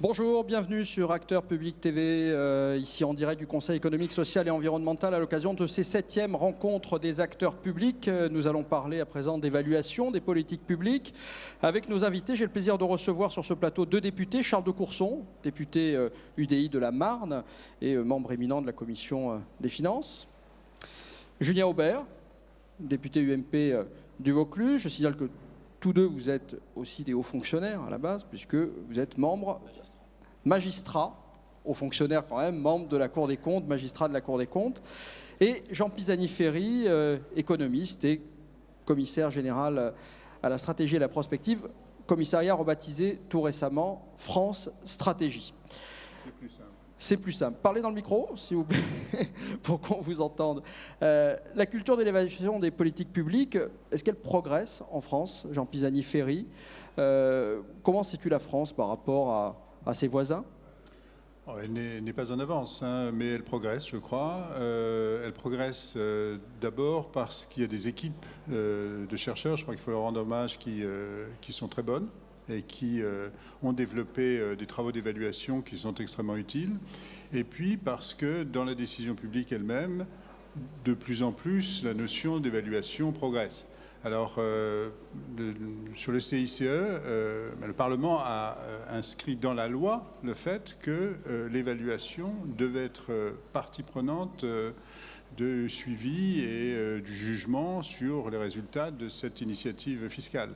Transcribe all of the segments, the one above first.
Bonjour, bienvenue sur Acteurs Public TV, ici en direct du Conseil économique, social et environnemental à l'occasion de ces 7e rencontres des acteurs publics. Nous allons parler à présent d'évaluation des politiques publiques. Avec nos invités, j'ai le plaisir de recevoir sur ce plateau deux députés, Charles de Courson, député UDI de la Marne et membre éminent de la Commission des Finances. Julien Aubert, député UMP du Vaucluse. Je signale que tous deux, vous êtes aussi des hauts fonctionnaires à la base, puisque vous êtes membre magistrat, haut fonctionnaire quand même, membre de la Cour des comptes, magistrat de la Cour des comptes, et Jean Pisani-Ferry, économiste et commissaire général à la stratégie et la prospective, commissariat rebaptisé tout récemment France Stratégie. C'est plus simple. C'est plus simple. Parlez dans le micro, s'il vous plaît, pour qu'on vous entende. La culture de l'évaluation des politiques publiques, est-ce qu'elle progresse en France, Jean Pisani-Ferry? Comment situe la France par rapport à ses voisins? Elle n'est pas en avance, hein, mais elle progresse, je crois. Elle progresse d'abord parce qu'il y a des équipes de chercheurs, je crois qu'il faut leur rendre hommage, qui sont très bonnes et qui ont développé des travaux d'évaluation qui sont extrêmement utiles. Et puis parce que dans la décision publique elle-même, de plus en plus, la notion d'évaluation progresse. Alors, sur le CICE, le Parlement a inscrit dans la loi le fait que l'évaluation devait être partie prenante de suivi et du jugement sur les résultats de cette initiative fiscale.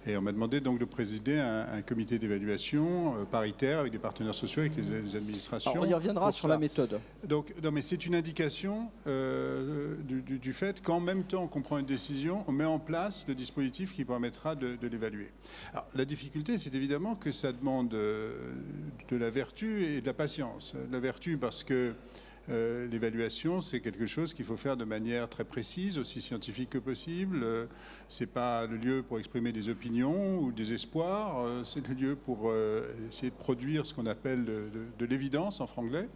Et on m'a demandé donc de présider un comité d'évaluation paritaire avec des partenaires sociaux, avec les administrations. Alors, on y reviendra sur la méthode. Donc, non, mais c'est une indication du fait qu'en même temps qu'on prend une décision, on met en place le dispositif qui permettra de l'évaluer. Alors, la difficulté, c'est évidemment que ça demande de la vertu et de la patience. De la vertu parce que l'évaluation, c'est quelque chose qu'il faut faire de manière très précise, aussi scientifique que possible. C'est pas le lieu pour exprimer des opinions ou des espoirs. C'est le lieu pour essayer de produire ce qu'on appelle de l'évidence en franglais.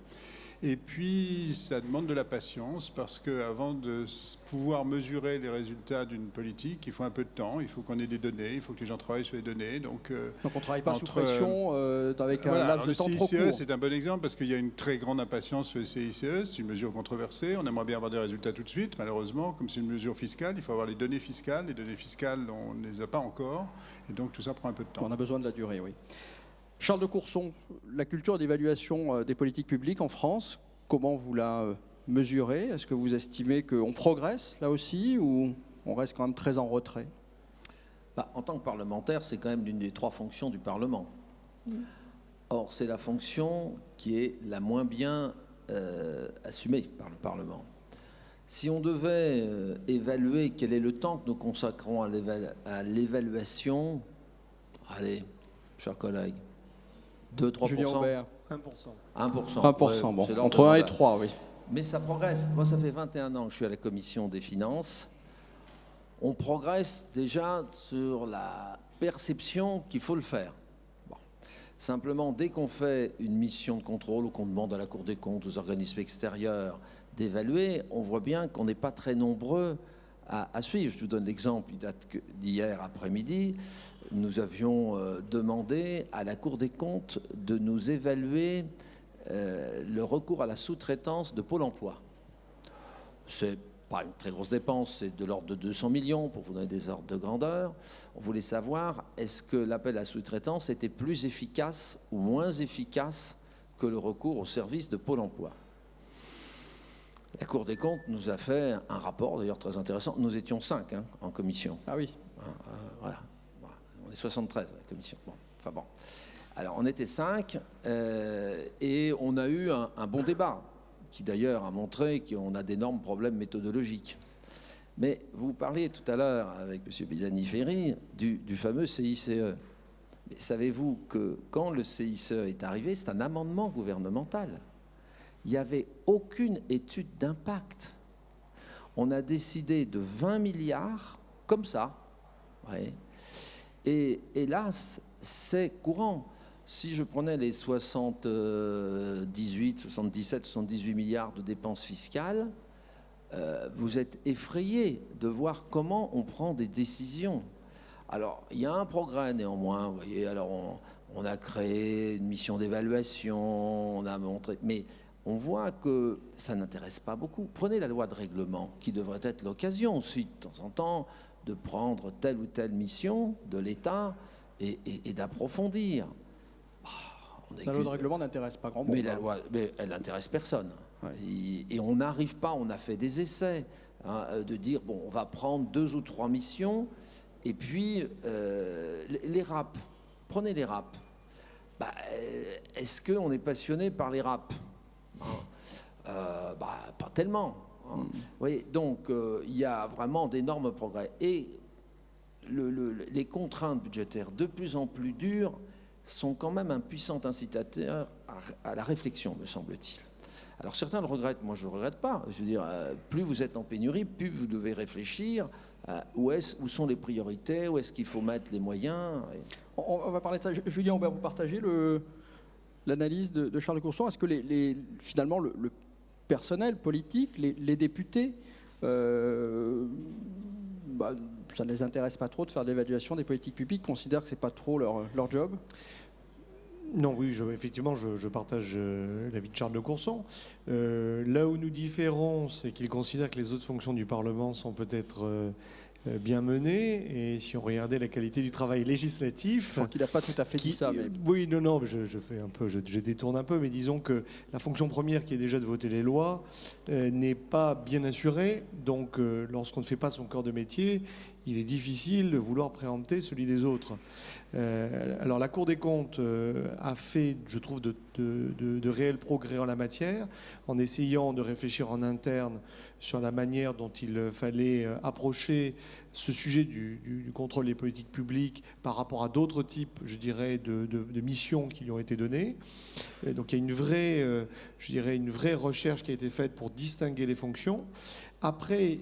Et puis, ça demande de la patience parce qu'avant de pouvoir mesurer les résultats d'une politique, il faut un peu de temps, il faut qu'on ait des données, il faut que les gens travaillent sur les données. Donc on ne travaille pas sous pression, avec un laps de temps trop court. Le CICE, c'est un bon exemple parce qu'il y a une très grande impatience sur le CICE, c'est une mesure controversée. On aimerait bien avoir des résultats tout de suite. Malheureusement, comme c'est une mesure fiscale, il faut avoir les données fiscales. Les données fiscales, on ne les a pas encore. Et donc, tout ça prend un peu de temps. On a besoin de la durée, oui. Charles de Courson, la culture d'évaluation des politiques publiques en France, comment vous la mesurez? Est-ce que vous estimez qu'on progresse là aussi ou on reste quand même très en retrait? En tant que parlementaire, c'est quand même l'une des trois fonctions du Parlement. Or, c'est la fonction qui est la moins bien assumée par le Parlement. Si on devait évaluer quel est le temps que nous consacrons à l'évaluation, allez, chers collègues, 2-3%. Julien Aubert. 1%. 1%, bon. Entre 1 et 3, oui. Mais ça progresse. Moi, ça fait 21 ans que je suis à la Commission des Finances. On progresse déjà sur la perception qu'il faut le faire. Bon. Simplement, dès qu'on fait une mission de contrôle ou qu'on demande à la Cour des comptes, aux organismes extérieurs d'évaluer, on voit bien qu'on n'est pas très nombreux à suivre. Je vous donne l'exemple, il date d'hier après-midi. Nous avions demandé à la Cour des comptes de nous évaluer le recours à la sous-traitance de Pôle emploi. C'est pas une très grosse dépense, c'est de l'ordre de 200 millions, pour vous donner des ordres de grandeur. On voulait savoir, est-ce que l'appel à sous-traitance était plus efficace ou moins efficace que le recours au service de Pôle emploi? La Cour des comptes nous a fait un rapport, d'ailleurs très intéressant. Nous étions 5 en commission. Ah oui. Voilà. On est 73 à la commission. Bon. Alors, on était 5 et on a eu un bon débat, qui d'ailleurs a montré qu'on a d'énormes problèmes méthodologiques. Mais vous parliez tout à l'heure avec M. Pisani-Ferry du fameux CICE. Mais savez-vous que quand le CICE est arrivé, c'est un amendement gouvernemental. Il n'y avait aucune étude d'impact. On a décidé de 20 milliards comme ça. Ouais. Et hélas, c'est courant. Si je prenais les 78, 77, 78 milliards de dépenses fiscales, vous êtes effrayé de voir comment on prend des décisions. Alors, il y a un progrès néanmoins, vous voyez, alors On a créé une mission d'évaluation, on a montré... Mais on voit que ça n'intéresse pas beaucoup. Prenez la loi de règlement, qui devrait être l'occasion aussi, de temps en temps, de prendre telle ou telle mission de l'État et d'approfondir. La loi de règlement n'intéresse pas grand monde. Mais la loi, mais elle n'intéresse personne. Ouais. Et on n'arrive pas, on a fait des essais, de dire, bon, on va prendre 2 ou 3 missions, et puis les RAP. Prenez les RAP. Est-ce qu'on est passionné par les RAP? Pas tellement. Vous voyez, donc, il y a vraiment d'énormes progrès. Et les contraintes budgétaires de plus en plus dures sont quand même un puissant incitateur à la réflexion, me semble-t-il. Alors certains le regrettent, moi je ne le regrette pas. Je veux dire, plus vous êtes en pénurie, plus vous devez réfléchir où sont les priorités, où est-ce qu'il faut mettre les moyens. On va parler de ça. Julien Aubert, vous partagez l'analyse de Charles Courson. Est-ce que finalement le personnel politique, les députés, ça ne les intéresse pas trop de faire de l'évaluation des politiques publiques, considèrent que ce n'est pas trop leur job? Non, oui, effectivement, je partage l'avis de Charles de Courson. Là où nous différons, c'est qu'il considère que les autres fonctions du Parlement sont peut-être bien menées. Et si on regardait la qualité du travail législatif... Je crois qu'il n'a pas tout à fait dit ça. Mais... Oui, non, je détourne un peu, mais disons que la fonction première, qui est déjà de voter les lois, n'est pas bien assurée. Donc, lorsqu'on ne fait pas son corps de métier, il est difficile de vouloir préempter celui des autres. Alors la Cour des comptes a fait, je trouve, de réels progrès en la matière, en essayant de réfléchir en interne sur la manière dont il fallait approcher ce sujet du contrôle des politiques publiques par rapport à d'autres types, je dirais, de missions qui lui ont été données. Et donc il y a une vraie recherche qui a été faite pour distinguer les fonctions. Après,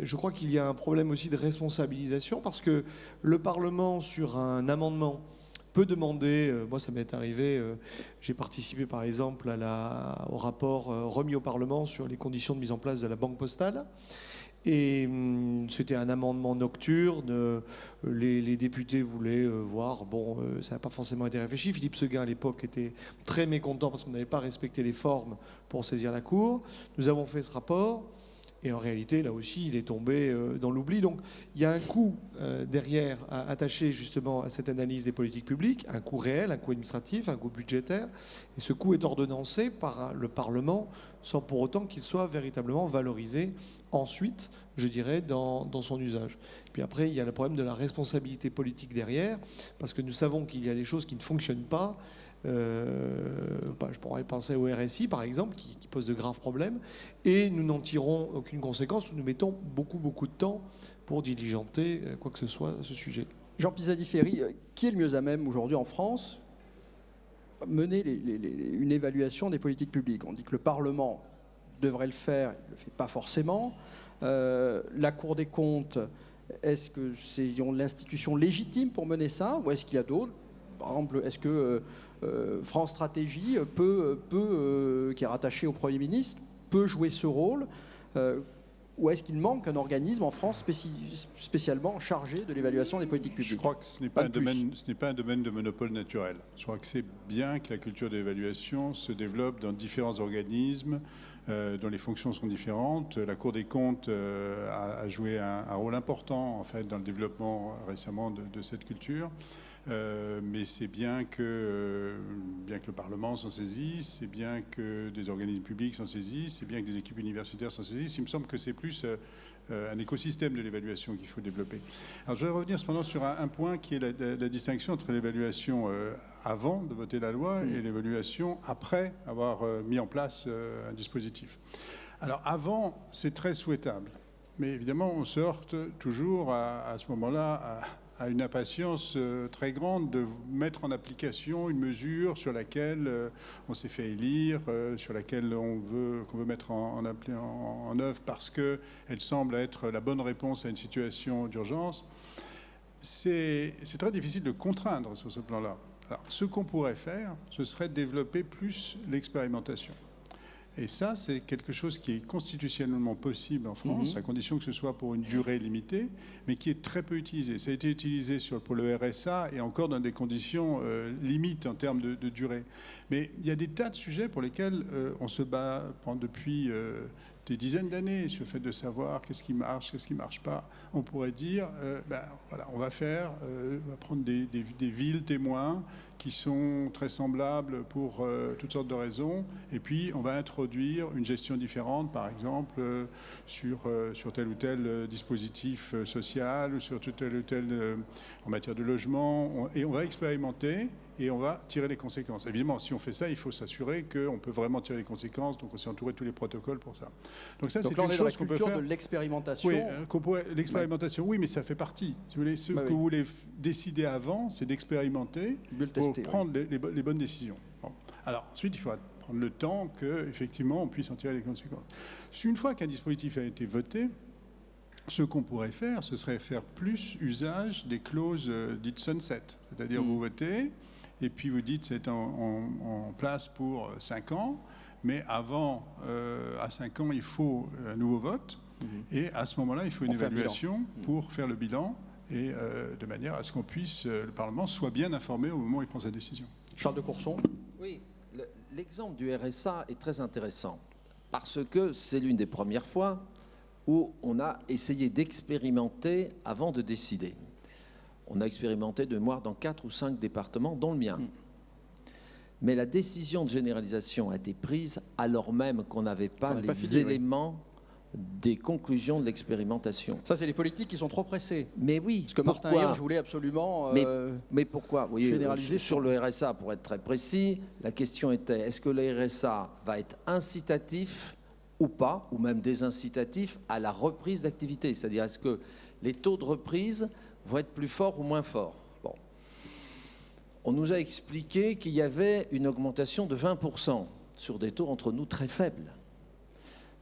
je crois qu'il y a un problème aussi de responsabilisation parce que le Parlement, sur un amendement, peut demander, moi ça m'est arrivé, j'ai participé par exemple au rapport remis au Parlement sur les conditions de mise en place de la banque postale. Et c'était un amendement nocturne, les députés voulaient voir, ça n'a pas forcément été réfléchi. Philippe Séguin à l'époque était très mécontent parce qu'on n'avait pas respecté les formes pour saisir la Cour. Nous avons fait ce rapport. Et en réalité, là aussi, il est tombé dans l'oubli. Donc, il y a un coût derrière attaché justement à cette analyse des politiques publiques, un coût réel, un coût administratif, un coût budgétaire. Et ce coût est ordonnancé par le Parlement sans pour autant qu'il soit véritablement valorisé ensuite, je dirais, dans son usage. Puis après, il y a le problème de la responsabilité politique derrière, parce que nous savons qu'il y a des choses qui ne fonctionnent pas. Je pourrais penser au RSI, par exemple, qui pose de graves problèmes, et nous n'en tirons aucune conséquence. Nous mettons beaucoup de temps pour diligenter quoi que ce soit à ce sujet. Jean Pisani-Ferry, qui est le mieux à même aujourd'hui en France mener une évaluation des politiques publiques? On dit que le Parlement devrait le faire, il ne le fait pas forcément. La Cour des comptes, est-ce que c'est l'institution légitime pour mener ça, ou est-ce qu'il y a d'autres? Par exemple, est-ce que France Stratégie qui est rattaché au Premier ministre, peut jouer ce rôle, ou est-ce qu'il manque un organisme en France spécialement chargé de l'évaluation des politiques publiques? Je crois que ce n'est pas un domaine de monopole naturel. Je crois que c'est bien que la culture de l'évaluation se développe dans différents organismes dont les fonctions sont différentes. La Cour des comptes a joué un rôle important en fait dans le développement récemment de cette culture. Mais c'est bien que le Parlement s'en saisisse, c'est bien que des organismes publics s'en saisissent, c'est bien que des équipes universitaires s'en saisissent. Il me semble que c'est plus un écosystème de l'évaluation qu'il faut développer. Alors je vais revenir cependant sur un point qui est la distinction entre l'évaluation avant de voter la loi et l'évaluation après avoir mis en place un dispositif. Alors avant, c'est très souhaitable. Mais évidemment, on se heurte toujours à ce moment-là à une impatience très grande de mettre en application une mesure sur laquelle on s'est fait élire, sur laquelle qu'on veut mettre en œuvre parce qu'elle semble être la bonne réponse à une situation d'urgence. C'est très difficile de contraindre sur ce plan-là. Alors, ce qu'on pourrait faire, ce serait développer plus l'expérimentation. Et ça, c'est quelque chose qui est constitutionnellement possible en France, à condition que ce soit pour une durée limitée, mais qui est très peu utilisé. Ça a été utilisé pour le RSA et encore dans des conditions limites en termes de durée. Mais il y a des tas de sujets pour lesquels on se bat depuis des dizaines d'années sur le fait de savoir qu'est-ce qui marche, qu'est-ce qui ne marche pas. On pourrait dire, voilà, on va prendre des villes témoins qui sont très semblables pour toutes sortes de raisons, et puis on va introduire une gestion différente, par exemple, sur tel ou tel dispositif social, ou sur tel ou tel en matière de logement, et on va expérimenter, et on va tirer les conséquences. Évidemment, si on fait ça, il faut s'assurer qu'on peut vraiment tirer les conséquences, donc on s'est entouré de tous les protocoles pour ça. Donc ça, c'est quelque chose qu'on peut faire. De l'expérimentation. Oui, l'expérimentation, oui, mais ça fait partie. Si vous voulez, ce que vous voulez décider avant, c'est d'expérimenter pour prendre les bonnes décisions. Bon. Alors ensuite, il faut prendre le temps qu'effectivement, on puisse en tirer les conséquences. Une fois qu'un dispositif a été voté, ce qu'on pourrait faire, ce serait faire plus usage des clauses dites sunset. C'est-à-dire, vous votez, et puis vous dites c'est en place pour 5 ans, mais avant, à 5 ans, il faut un nouveau vote, et à ce moment-là, il faut une évaluation pour faire le bilan, et de manière à ce qu'on puisse, le Parlement soit bien informé au moment où il prend sa décision. Charles de Courson. Oui, l'exemple du RSA est très intéressant, parce que c'est l'une des premières fois où on a essayé d'expérimenter avant de décider. On a expérimenté de mémoire dans 4 ou 5 départements, dont le mien. Mais la décision de généralisation a été prise alors même qu'on n'avait pas les éléments des conclusions de l'expérimentation. Ça, c'est les politiques qui sont trop pressés. Mais oui. Parce que Martin Hirsch voulait absolument mais pourquoi? Vous voyez, généraliser sur le RSA, pour être très précis, la question était, est-ce que le RSA va être incitatif ou pas, ou même désincitatif à la reprise d'activité? C'est-à-dire, est-ce que les taux de reprise vont être plus forts ou moins forts? Bon. On nous a expliqué qu'il y avait une augmentation de 20% sur des taux entre nous très faibles.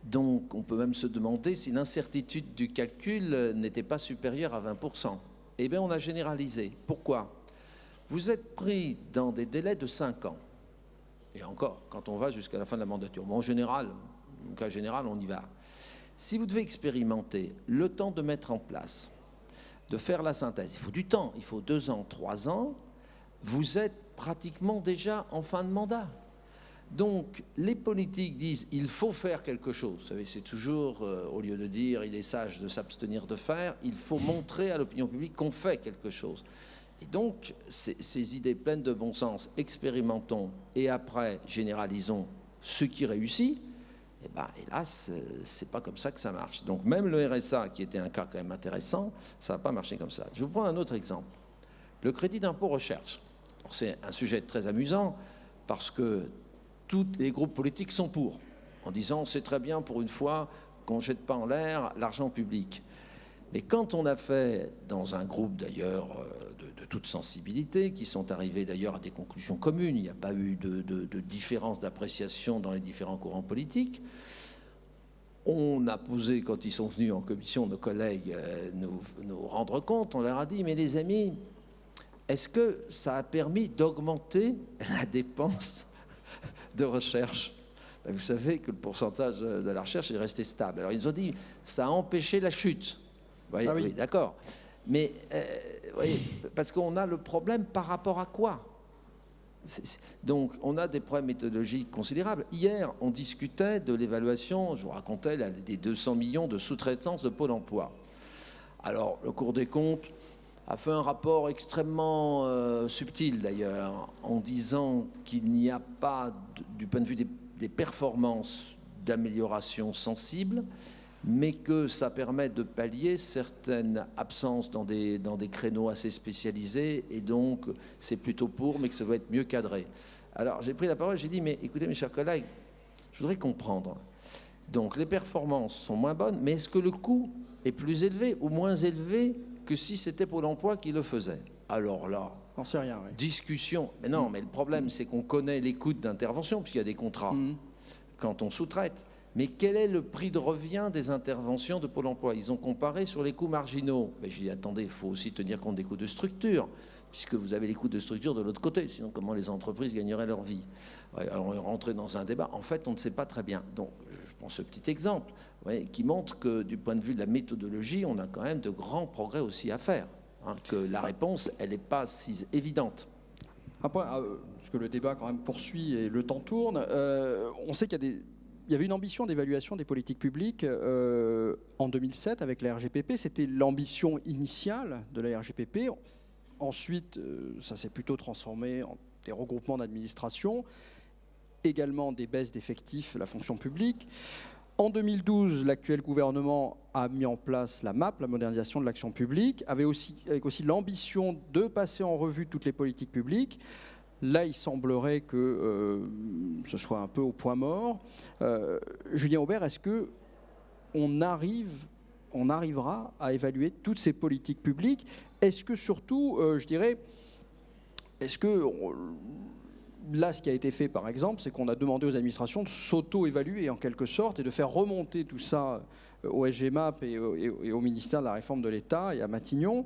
Donc, on peut même se demander si l'incertitude du calcul n'était pas supérieure à 20%. Eh bien, on a généralisé. Pourquoi? Vous êtes pris dans des délais de 5 ans. Et encore, quand on va jusqu'à la fin de la mandature. Bon, en général, au cas général, on y va. Si vous devez expérimenter le temps de mettre en place, de faire la synthèse, il faut du temps, il faut 2 ans, 3 ans, vous êtes pratiquement déjà en fin de mandat. Donc, les politiques disent il faut faire quelque chose. Vous savez, c'est toujours, au lieu de dire il est sage de s'abstenir de faire, il faut montrer à l'opinion publique qu'on fait quelque chose. Et donc, ces idées pleines de bon sens, expérimentons et après généralisons ce qui réussit, eh bien, hélas, c'est pas comme ça que ça marche. Donc, même le RSA, qui était un cas quand même intéressant, ça n'a pas marché comme ça. Je vais vous prendre un autre exemple. Le crédit d'impôt recherche. C'est un sujet très amusant parce que tous les groupes politiques sont pour, en disant c'est très bien pour une fois qu'on ne jette pas en l'air l'argent public. Mais quand on a fait, dans un groupe d'ailleurs de toute sensibilité, qui sont arrivés d'ailleurs à des conclusions communes, il n'y a pas eu de différence d'appréciation dans les différents courants politiques, on a posé, quand ils sont venus en commission, nos collègues nous rendre compte, on leur a dit, mais les amis, est-ce que ça a permis d'augmenter la dépense de recherche? Ben, vous savez que le pourcentage de la recherche est resté stable. Alors ils nous ont dit, ça a empêché la chute. Vous voyez, oui, d'accord. Mais, vous voyez, parce qu'on a le problème par rapport à quoi? Donc, on a des problèmes méthodologiques considérables. Hier, on discutait de l'évaluation, je vous racontais, des 200 millions de sous-traitance de Pôle emploi. Alors, le Cour des comptes a fait un rapport extrêmement subtil, d'ailleurs, en disant qu'il n'y a pas, du point de vue des performances, d'amélioration sensible, mais que ça permet de pallier certaines absences dans des créneaux assez spécialisés, et donc c'est plutôt pour, mais que ça doit être mieux cadré. Alors j'ai pris la parole, j'ai dit, mais écoutez mes chers collègues, je voudrais comprendre. Donc les performances sont moins bonnes, mais est-ce que le coût est plus élevé ou moins élevé que si c'était Pôle emploi qui le faisait? Alors là, j'en sais rien, oui. Discussion. Mais non, mais le problème c'est qu'on connaît les coûts d'intervention, puisqu'il y a des contrats, quand on sous-traite. Mais quel est le prix de revient des interventions de Pôle emploi? Ils ont comparé sur les coûts marginaux. Mais je dis, attendez, il faut aussi tenir compte des coûts de structure, puisque vous avez les coûts de structure de l'autre côté. Sinon, comment les entreprises gagneraient leur vie? Ouais, alors, on est rentré dans un débat. En fait, on ne sait pas très bien. Donc, je prends ce petit exemple qui montre que, du point de vue de la méthodologie, on a quand même de grands progrès aussi à faire. Que la réponse, elle n'est pas si évidente. Un point, parce que le débat quand même poursuit et le temps tourne. On sait qu'il y avait une ambition d'évaluation des politiques publiques en 2007 avec la RGPP. C'était l'ambition initiale de la RGPP. Ensuite, ça s'est plutôt transformé en des regroupements d'administration, également des baisses d'effectifs de la fonction publique. En 2012, l'actuel gouvernement a mis en place la MAP, la modernisation de l'action publique, avec aussi l'ambition de passer en revue toutes les politiques publiques. Là, il semblerait que ce soit un peu au point mort. Julien Aubert, est-ce qu'on arrivera à évaluer toutes ces politiques publiques? Est-ce que surtout, là, ce qui a été fait, par exemple, c'est qu'on a demandé aux administrations de s'auto-évaluer en quelque sorte et de faire remonter tout ça au SGMAP et au ministère de la Réforme de l'État et à Matignon.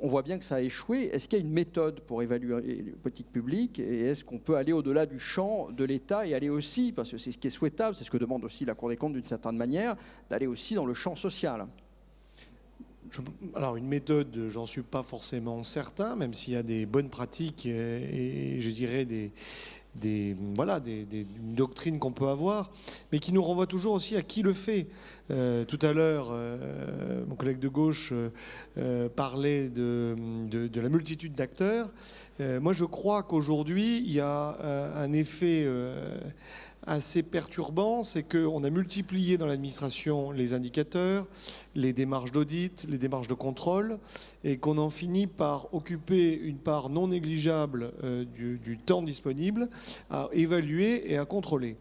On voit bien que ça a échoué. Est-ce qu'il y a une méthode pour évaluer les politiques publiques et est-ce qu'on peut aller au-delà du champ de l'État et aller aussi, parce que c'est ce qui est souhaitable, c'est ce que demande aussi la Cour des comptes d'une certaine manière, d'aller aussi dans le champ social? Alors une méthode, j'en suis pas forcément certain, même s'il y a des bonnes pratiques et je dirais une doctrine qu'on peut avoir, mais qui nous renvoie toujours aussi à qui le fait. Tout à l'heure, mon collègue de gauche parlait de la multitude d'acteurs. Moi, je crois qu'aujourd'hui, il y a un effet assez perturbant, c'est qu'on a multiplié dans l'administration les indicateurs, les démarches d'audit, les démarches de contrôle, et qu'on en finit par occuper une part non négligeable du temps disponible à évaluer et à contrôler.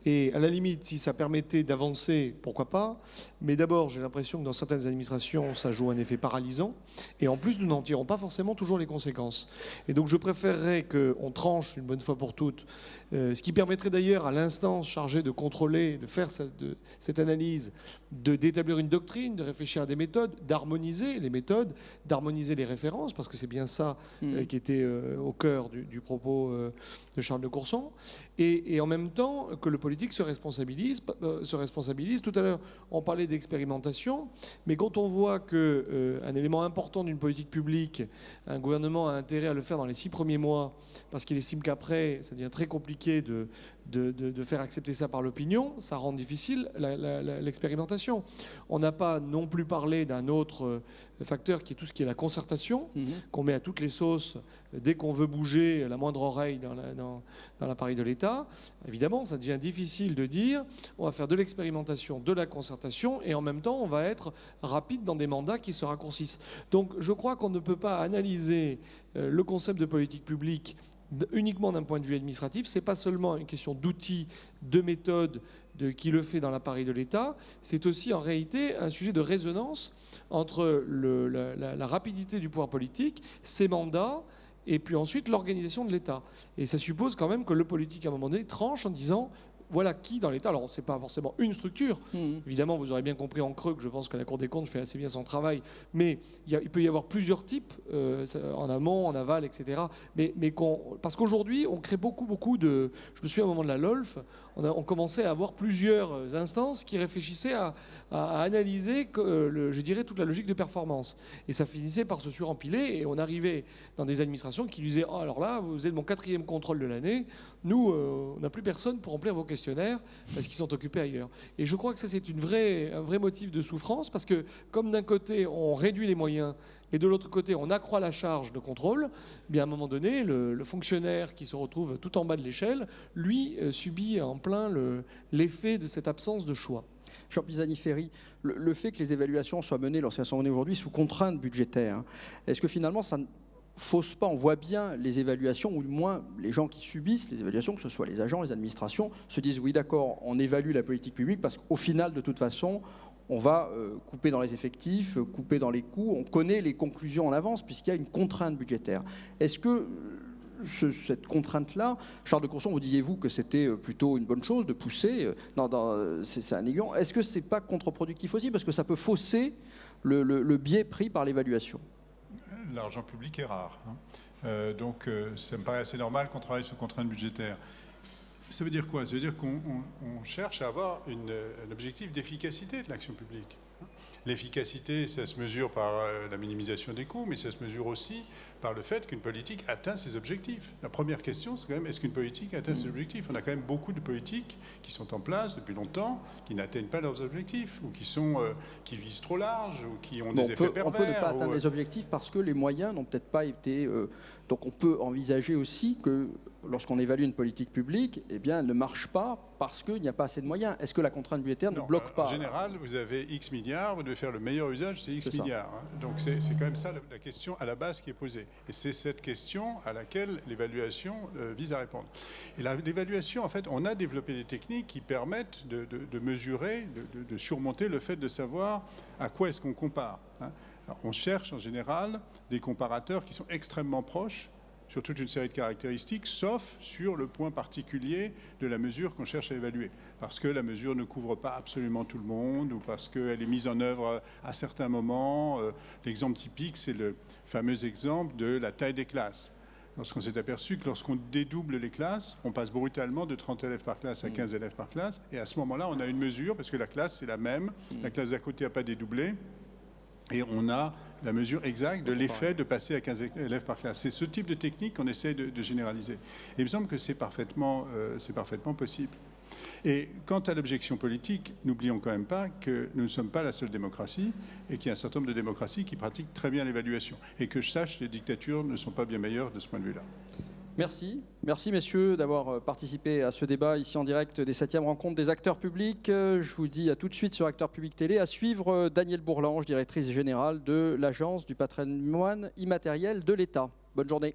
Et à la limite, si ça permettait d'avancer, pourquoi pas. Mais d'abord, j'ai l'impression que dans certaines administrations, ça joue un effet paralysant. Et en plus, nous n'en tirons pas forcément toujours les conséquences. Et donc, je préférerais qu'on tranche une bonne fois pour toutes, ce qui permettrait d'ailleurs à l'instance chargée de contrôler, de faire cette analyse, d'établir une doctrine, de réfléchir à des méthodes, d'harmoniser les méthodes, d'harmoniser les références, parce que c'est bien ça qui était au cœur du propos de Charles de Courson. Et en même temps, que le politique se responsabilise. Tout à l'heure, on parlait d'expérimentation, mais quand on voit qu'un élément important d'une politique publique, un gouvernement a intérêt à le faire dans les 6 premiers mois, parce qu'il estime qu'après, ça devient très compliqué de faire accepter ça par l'opinion, ça rend difficile l'expérimentation. On n'a pas non plus parlé d'un autre facteur qui est tout ce qui est la concertation, qu'on met à toutes les sauces dès qu'on veut bouger la moindre oreille dans l'appareil de l'État. Évidemment, ça devient difficile de dire on va faire de l'expérimentation, de la concertation, et en même temps, on va être rapide dans des mandats qui se raccourcissent. Donc, je crois qu'on ne peut pas analyser le concept de politique publique uniquement d'un point de vue administratif. C'est pas seulement une question d'outils, de méthodes, de qui le fait dans l'appareil de l'État. C'est aussi en réalité un sujet de résonance entre la rapidité du pouvoir politique, ses mandats, et puis ensuite l'organisation de l'État. Et ça suppose quand même que le politique, à un moment donné, tranche en disant voilà qui dans l'État. Alors, ce n'est pas forcément une structure. Évidemment, vous aurez bien compris en creux que je pense que la Cour des comptes fait assez bien son travail. Mais il peut y avoir plusieurs types, en amont, en aval, etc. Parce qu'aujourd'hui, on crée beaucoup de... Je me souviens au moment de la LOLF, on commençait à avoir plusieurs instances qui réfléchissaient à analyser, je dirais, toute la logique de performance. Et ça finissait par se surempiler et on arrivait dans des administrations qui disaient oh, alors là, vous êtes mon 4e contrôle de l'année. Nous, on n'a plus personne pour remplir vos questionnaires parce qu'ils sont occupés ailleurs. Et je crois que ça, c'est un vrai motif de souffrance parce que comme d'un côté, on réduit les moyens et de l'autre côté, on accroît la charge de contrôle, eh bien à un moment donné, le fonctionnaire qui se retrouve tout en bas de l'échelle, lui, subit en plein l'effet de cette absence de choix. Jean Pisani-Ferry, le fait que les évaluations soient menées lorsqu'elles sont menées aujourd'hui sous contrainte budgétaire, est-ce que finalement ça ne fausse pas? On voit bien les évaluations, ou du moins les gens qui subissent les évaluations, que ce soit les agents, les administrations, se disent oui d'accord, on évalue la politique publique parce qu'au final, de toute façon, on va couper dans les effectifs, couper dans les coûts, on connaît les conclusions en avance puisqu'il y a une contrainte budgétaire. Est-ce que cette contrainte-là. Charles de Courson, vous disiez-vous que c'était plutôt une bonne chose de pousser, c'est un aiguillon. Est-ce que c'est pas contre-productif aussi, parce que ça peut fausser le biais pris par l'évaluation? L'argent public est rare, hein. Donc ça me paraît assez normal qu'on travaille sous contrainte budgétaire. Ça veut dire quoi? Ça veut dire qu'on cherche à avoir un objectif d'efficacité de l'action publique. L'efficacité, ça se mesure par la minimisation des coûts, mais ça se mesure aussi par le fait qu'une politique atteint ses objectifs. La première question, c'est quand même, est-ce qu'une politique atteint ses objectifs? On a quand même beaucoup de politiques qui sont en place depuis longtemps, qui n'atteignent pas leurs objectifs, ou qui visent trop large, ou qui ont des effets pervers. On peut ne pas atteindre les objectifs parce que les moyens n'ont peut-être pas été... donc on peut envisager aussi que lorsqu'on évalue une politique publique, eh bien, elle ne marche pas parce qu'il n'y a pas assez de moyens. Est-ce que la contrainte budgétaire ne bloque pas? En général, vous avez X milliards, vous devez faire le meilleur usage, c'est X milliards. Hein. Donc c'est quand même ça la question à la base qui est posée. Et c'est cette question à laquelle l'évaluation vise à répondre. Et l'évaluation, en fait, on a développé des techniques qui permettent de mesurer, de surmonter le fait de savoir à quoi est-ce qu'on compare. Hein. Alors, on cherche en général des comparateurs qui sont extrêmement proches sur toute une série de caractéristiques, sauf sur le point particulier de la mesure qu'on cherche à évaluer. Parce que la mesure ne couvre pas absolument tout le monde, ou parce qu'elle est mise en œuvre à certains moments. L'exemple typique, c'est le fameux exemple de la taille des classes. Lorsqu'on s'est aperçu que lorsqu'on dédouble les classes, on passe brutalement de 30 élèves par classe à 15 élèves par classe. Et à ce moment-là, on a une mesure, parce que la classe, c'est la même. La classe d'à côté n'a pas dédoublé. Et on a la mesure exacte de l'effet de passer à 15 élèves par classe. C'est ce type de technique qu'on essaie de généraliser. Et il me semble que c'est parfaitement possible. Et quant à l'objection politique, n'oublions quand même pas que nous ne sommes pas la seule démocratie et qu'il y a un certain nombre de démocraties qui pratiquent très bien l'évaluation. Et que je sache, les dictatures ne sont pas bien meilleures de ce point de vue-là. Merci. Merci, messieurs, d'avoir participé à ce débat ici en direct des 7e rencontres des acteurs publics. Je vous dis à tout de suite sur Acteurs Publics Télé. À suivre Danielle Bourlange, directrice générale de l'Agence du patrimoine immatériel de l'État. Bonne journée.